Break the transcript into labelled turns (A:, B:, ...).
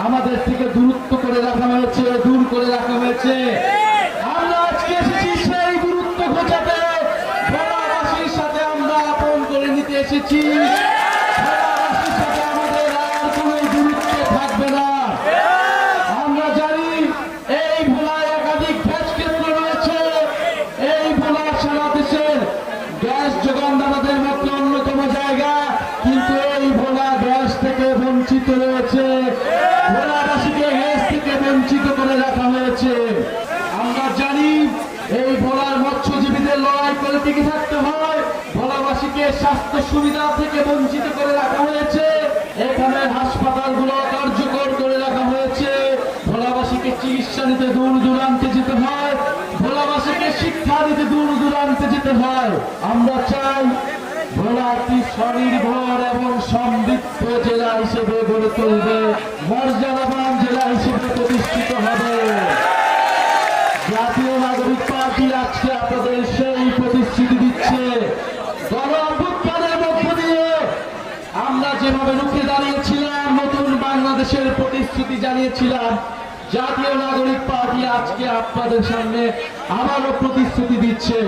A: আমাদের থেকে দূরত্ব করে রাখা হয়েছে, দূর করে রাখা হয়েছে। আমরা আজকে এসেছি সেই দূরত্ব ঘোচাতে, ভোলাবাসীর সাথে আমরা আপন করে নিতে এসেছি। ভোলাবাসীর সাথে আমাদের আর কোনো দূরত্ব থাকবে না। আমরা জানি এই ভোলায় একাধিক গ্যাস কেন্দ্র রয়েছে। এই ভোলা সারা দেশের গ্যাস যোগানদাতাদের মধ্যে অন্যতম জায়গা, কিন্তু এই ভোলা গ্যাস থেকে বঞ্চিত রয়েছে। ভোলাবাসীকে গ্যাস থেকে বঞ্চিত করে রাখা হয়েছে। আমরা জানি এই ভোলার মৎস্যজীবীদের লড়াই করে টিকে থাকতে হয়। ভোলাবাসীকে স্বাস্থ্য সুবিধা থেকে বঞ্চিত করে রাখা হয়েছে। এখানে হাসপাতালগুলো কার্যকর করে রাখা হয়েছে। ভোলাবাসীকে চিকিৎসা নিতে দূর দূরান্তে যেতে হয়। ভোলাবাসীকে শিক্ষা নিতে দূর দূরান্তে যেতে হয়। আমরা চাই ভোলা একটি স্বনির্ভর এবং সমৃদ্ধ জেলা হিসেবে গড়ে তুলবে, মর্যাদাবান জেলা হিসেবে প্রতিষ্ঠিত হবে। জাতীয় নাগরিক পার্টি আজকে আপনাদের সেই প্রতিশ্রুতি দিচ্ছে। গণ অভ্যুত্থানের মধ্য দিয়ে আমরা যেভাবে রুখে দাঁড়িয়েছিলাম, নতুন বাংলাদেশের প্রতিশ্রুতি জানিয়েছিলাম, জাতীয় নাগরিক পার্টি আজকে আপনাদের সামনে আবারও প্রতিশ্রুতি দিচ্ছে।